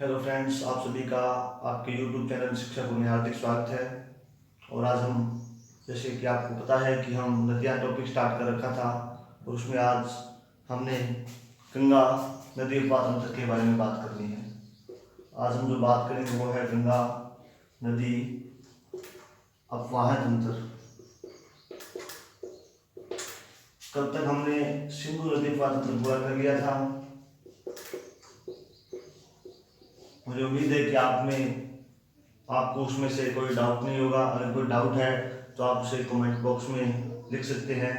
Hello friends, आप सभी का आपके यूट्यूब चैनल शिक्षक में हार्दिक स्वागत है। और आज हम, जैसे कि आपको पता है कि हम नदियाँ टॉपिक स्टार्ट कर रखा था, और उसमें आज हमने गंगा नदी उपवाद तंत्र के बारे में बात करनी है। आज हम जो बात करेंगे वो है गंगा नदी अपवाह तंत्र। कल तक हमने सिंधु नदी उपवाद तंत्र पूरा कर लिया था। मुझे उम्मीद है कि आपको उसमें से कोई डाउट नहीं होगा। अगर कोई डाउट है तो आप उसे कमेंट बॉक्स में लिख सकते हैं।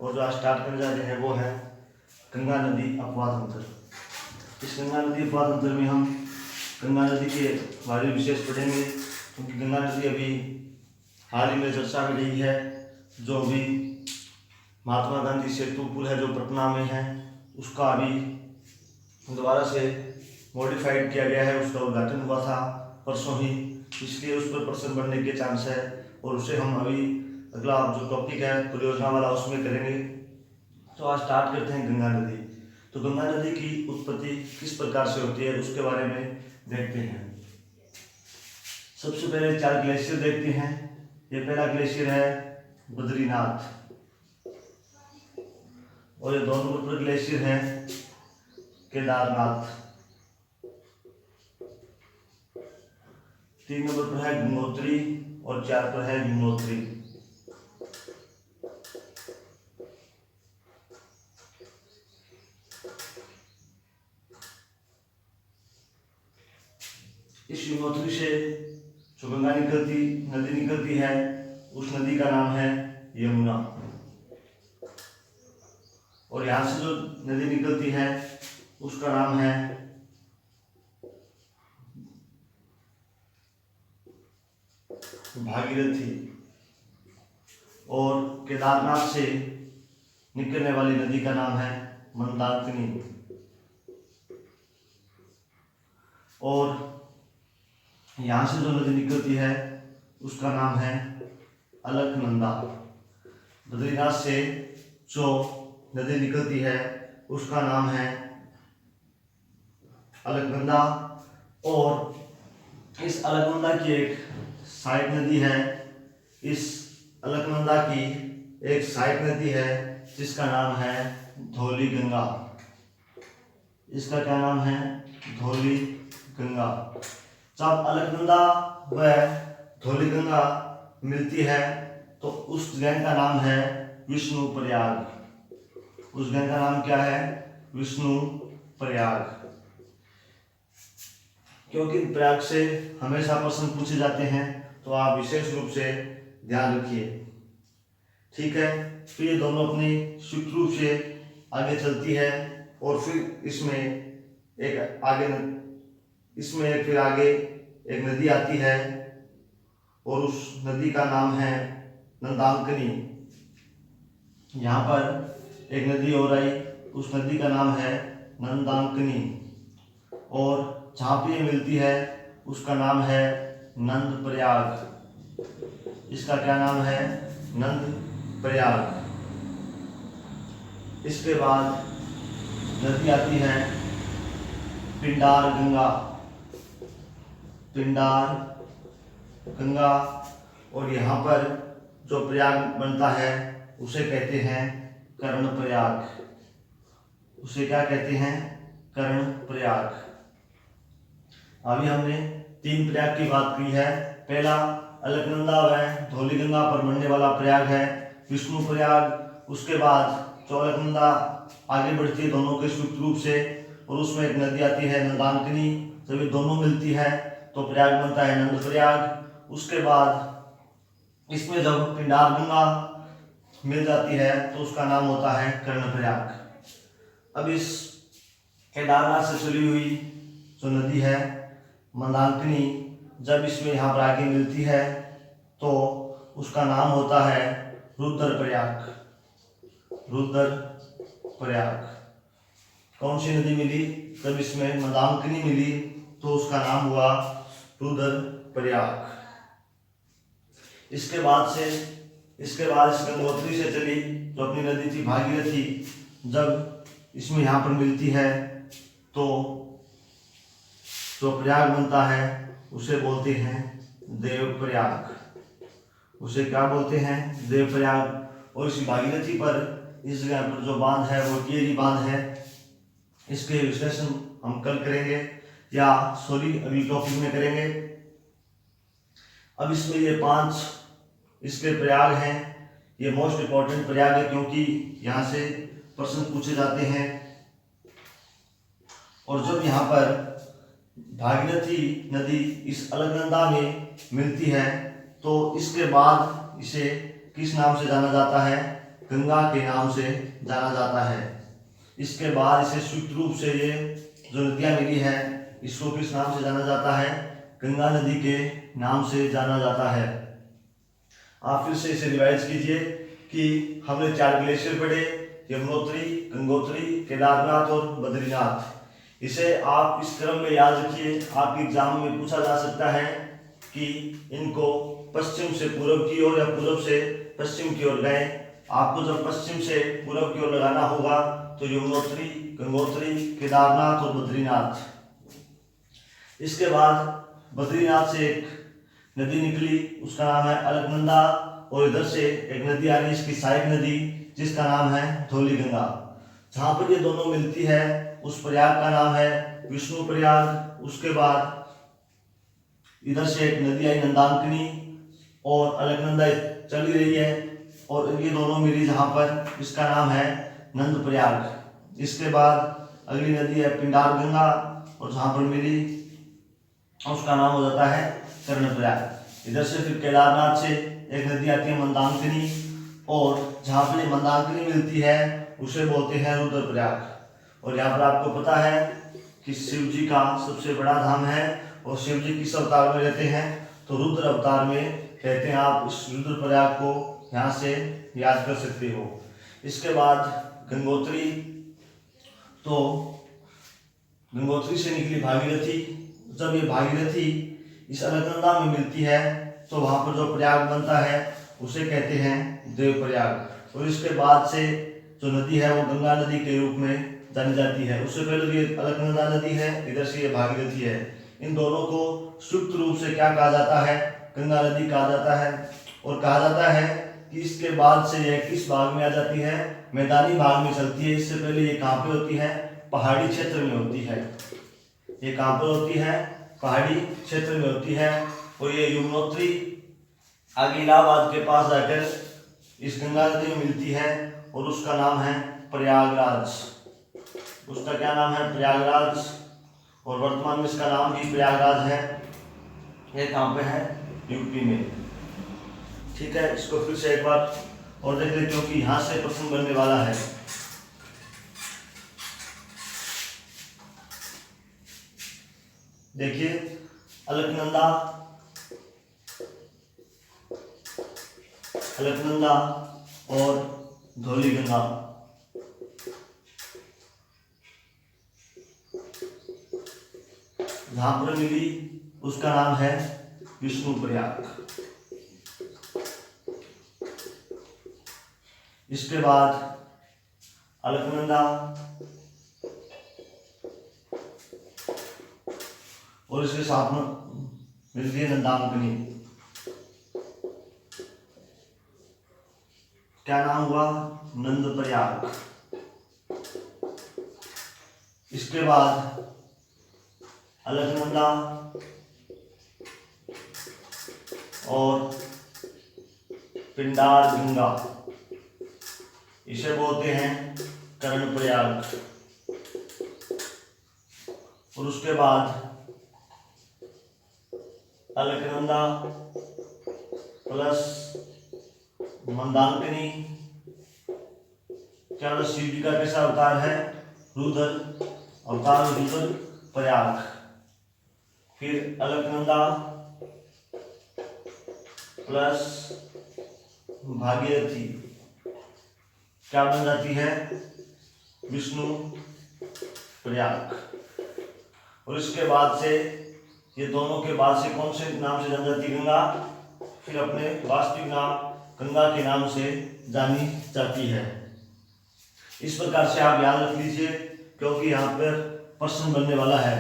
और जो आज स्टार्ट करने जा रहे हैं वो है गंगा नदी अपवाद तंत्र। इस गंगा नदी अपवाद तंत्र में हम गंगा नदी के बारे में विशेष पढ़ेंगे, क्योंकि गंगा नदी अभी हाल ही में चर्चा में रही है। जो अभी महात्मा गांधी सेतु पुल है जो पटना में है, उसका अभी दोबारा से मॉडिफाइड किया गया है। उसका उद्घाटन हुआ था परसों ही, इसलिए उस पर प्रश्न बनने के चांस है। और उसे हम अभी अगला जो टॉपिक है परियोजना वाला उसमें करेंगे। तो आज स्टार्ट करते हैं गंगा नदी। तो गंगा नदी की उत्पत्ति किस प्रकार से होती है उसके बारे में देखते हैं। सबसे पहले 4 ग्लेशियर देखते हैं। ये पहला ग्लेशियर है बद्रीनाथ, और ये 2 नंबर पर ग्लेशियर है केदारनाथ, 3 नंबर पर है गंगोत्री, और 4 पर है यमुनोत्री। इस यमुनोत्री से जो गंगा नदी निकलती है, उस नदी का नाम है यमुना। और यहाँ से जो नदी निकलती है उसका नाम है भागीरथी। और केदारनाथ से निकलने वाली नदी का नाम है मंदाकिनी। और यहाँ से जो नदी निकलती है उसका नाम है अलकनंदा। बद्रीनाथ से जो नदी निकलती है उसका नाम है अलकनंदा। और इस अलकनंदा की एक सहायक नदी है। इस अलकनंदा की एक सहायक नदी है जिसका नाम है धौली गंगा। इसका क्या नाम है? धौली गंगा। जब अलकनंदा व धौली गंगा मिलती है तो उस जगह का नाम है विष्णु प्रयाग। उस जगह का नाम क्या है? विष्णु प्रयाग। क्योंकि प्रयाग से हमेशा प्रश्न पूछे जाते हैं, तो आप विशेष रूप से ध्यान रखिए। ठीक है, फिर ये दोनों अपनी सुचारू रूप से आगे चलती है। और फिर फिर आगे एक नदी आती है, और उस नदी का नाम है नंदाकिनी। यहाँ पर एक नदी और आई, उस नदी का नाम है नंदाकिनी। और जहाँ पे मिलती है उसका नाम है नंद प्रयाग। इसका क्या नाम है? नंद प्रयाग। इसके बाद नदी आती है पिंडार गंगा। पिंडार गंगा। और यहाँ पर जो प्रयाग बनता है उसे कहते हैं कर्ण प्रयाग। उसे क्या कहते हैं? कर्ण प्रयाग। अभी हमने 3 प्रयाग की बात की है। पहला अलकनंदा व धौली गंगा पर बनने वाला प्रयाग है विष्णु प्रयाग। उसके बाद जो अलकनंदा आगे बढ़ती है दोनों के सुचारू रूप से, और उसमें एक नदी आती है नंदाकिनी। जब ये दोनों मिलती है तो प्रयाग बनता है नंद प्रयाग। उसके बाद इसमें जब पिंडार गंगा मिल जाती है तो उसका नाम होता है कर्ण प्रयाग। अब इस केदारनाथ से चली हुई जो नदी है मंदाकिनी, जब इसमें यहाँ पर आगे मिलती है तो उसका नाम होता है रुद्र प्रयाग। रुद्र प्रयाग। कौन सी नदी मिली? जब इसमें मंदाकिनी मिली तो उसका नाम हुआ रुद्र प्रयाग। इसके बाद इस गंगोत्री से चली जो अपनी नदी थी भागीरथी, जब इसमें यहाँ पर मिलती है तो जो प्रयाग बनता है उसे बोलते हैं देवप्रयाग। उसे क्या बोलते हैं? देवप्रयाग। और इस भागीरथी पर, इस जगह पर जो बांध है वो टिहरी बांध है। इसके विश्लेषण हम कल करेंगे, या अगली टॉपिक में करेंगे। अब इसमें ये 5 इसके प्रयाग हैं। ये मोस्ट इंपॉर्टेंट प्रयाग है क्योंकि यहाँ से प्रश्न पूछे जाते हैं। और जब यहाँ पर भागीरथी नदी इस अलकनंदा में मिलती है तो इसके बाद इसे किस नाम से जाना जाता है? गंगा के नाम से जाना जाता है। इसके बाद इसे संयुक्त रूप से ये जो नदियाँ मिली है इसको किस नाम से जाना जाता है? गंगा नदी के नाम से जाना जाता है। आप फिर से इसे रिवाइज कीजिए कि हमने 4 ग्लेशियर पढ़े, यमुनोत्री, गंगोत्री, केदारनाथ और बद्रीनाथ। इसे आप इस क्रम में याद रखिए। आपके एग्जाम में पूछा जा सकता है कि इनको पश्चिम से पूर्व की ओर या पूर्व से पश्चिम की ओर गए। आपको जब पश्चिम से पूर्व की ओर लगाना होगा तो यमुनोत्री, गंगोत्री, केदारनाथ और बद्रीनाथ। इसके बाद बद्रीनाथ से एक नदी निकली, उसका नाम है अलकनंदा। और इधर से एक नदी आ रही है, इसकी सहायक नदी, जिसका नाम है धौलीगंगा। जहाँ पर ये दोनों मिलती है उस प्रयाग का नाम है विष्णु प्रयाग। उसके बाद इधर से एक नदी आई नंदाकिनी, और अलकनंदा चली रही है, और ये दोनों मिली जहाँ पर, इसका नाम है नंद प्रयाग। इसके बाद अगली नदी है पिंडार गंगा, और जहाँ पर मिली उसका नाम हो जाता है कर्णप्रयाग। इधर से फिर केदारनाथ से एक नदी आती है मंदाकिनी, और जहाँ पर मंदाकिनी मिलती है उसे बोलते हैं रुद्रप्रयाग। और यहाँ पर आपको पता है कि शिव जी का सबसे बड़ा धाम है, और शिव जी किस अवतार में रहते हैं? तो रुद्र अवतार में रहते हैं। आप इस रुद्रप्रयाग को यहाँ से याद कर सकते हो। इसके बाद गंगोत्री, तो गंगोत्री से निकली भागीरथी। जब ये भागीरथी इस अलकनंदा में मिलती है तो वहाँ पर जो प्रयाग बनता है उसे कहते हैं देवप्रयाग। और इसके बाद से जो नदी है वो गंगा नदी के रूप में जानी जाती है। उससे पहले ये अलकनंदा नदी है, इधर से ये भागीरथी है। इन दोनों को संयुक्त रूप से क्या कहा जाता है? गंगा नदी कहा जाता है। और कहा जाता है कि इसके बाद से यह किस भाग में आ जाती है? मैदानी भाग में चलती है। इससे पहले ये कहाँ पे होती है? पहाड़ी क्षेत्र में होती है। ये कहाँ पर होती है? पहाड़ी क्षेत्र में होती है। और ये यमुनोत्री आगे इलाहाबाद के पास जाकर इस गंगा नदी में मिलती है, और उसका नाम है प्रयागराज। उसका क्या नाम है? प्रयागराज। और वर्तमान में इसका नाम भी प्रयागराज है। ये कहाँ पे है? यूपी में। ठीक है, इसको फिर से एक बार और देख लें क्योंकि यहाँ से प्रश्न बनने वाला है। देखिए, अलकनंदा और धौलीगंगा। जहां पर मिली उसका नाम है विष्णु प्रयाग। इसके बाद अलकनंदा और इसके साथ में मिलती है नंदाकिनी। क्या नाम हुआ? नंद प्रयाग। इसके बाद अलकनंदा और पिंडार गंगा, इसे बोलते हैं कर्णप्रयाग। और उसके बाद अलकनंदा प्लस मंदाकिनी, क्या शिव जी का कैसा अवतार है? रुद्र अवतार, रुद्र प्रयाग। फिर अलकनंदा प्लस भागीरथी क्या बन जाती है? विष्णु प्रयाग। और इसके बाद से ये दोनों के बाद से कौन से नाम से जानी जाती? गंगा। फिर अपने वास्तविक नाम गंगा के नाम से जानी जाती है। इस प्रकार से आप याद रख लीजिए क्योंकि यहाँ पर प्रश्न बनने वाला है।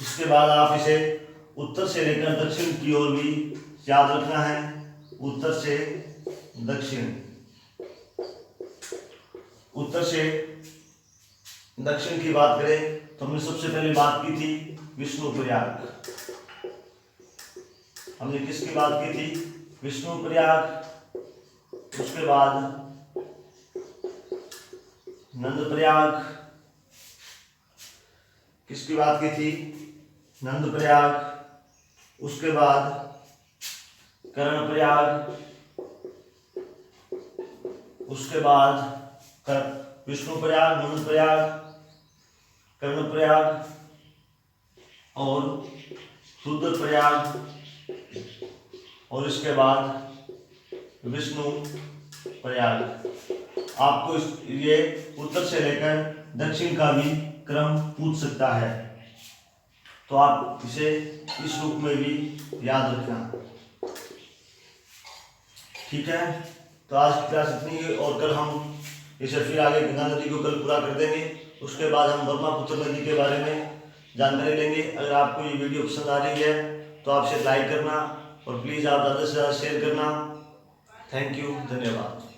इसके बाद आप इसे उत्तर से लेकर दक्षिण की ओर भी याद रखना है। उत्तर से दक्षिण, उत्तर से दक्षिण की बात करें तो हमने सबसे पहले बात की थी विष्णुप्रयाग। हमने किसकी बात की थी? विष्णुप्रयाग। उसके बाद नंदप्रयाग। किसकी बात की थी? नंदप्रयाग। उसके बाद कर्णप्रयाग। उसके बाद विष्णुप्रयाग, नंदप्रयाग, कर्णप्रयाग और रुद्रप्रयाग और इसके बाद विष्णु प्रयाग। आपको ये उत्तर से लेकर दक्षिण का भी क्रम पूछ सकता है, तो आप इसे इस रूप में भी याद रखना। ठीक है, तो आज की क्लास इतनी है और कल हम इसे फिर आगे गंगा नदी को कल पूरा कर देंगे। उसके बाद हम ब्रह्मपुत्र नदी के बारे में जानकारी लेंगे। अगर आपको ये वीडियो पसंद आ रही है तो आप इसे लाइक करना और प्लीज़ आप ज़्यादा से ज़्यादा शेयर करना। थैंक यू, धन्यवाद।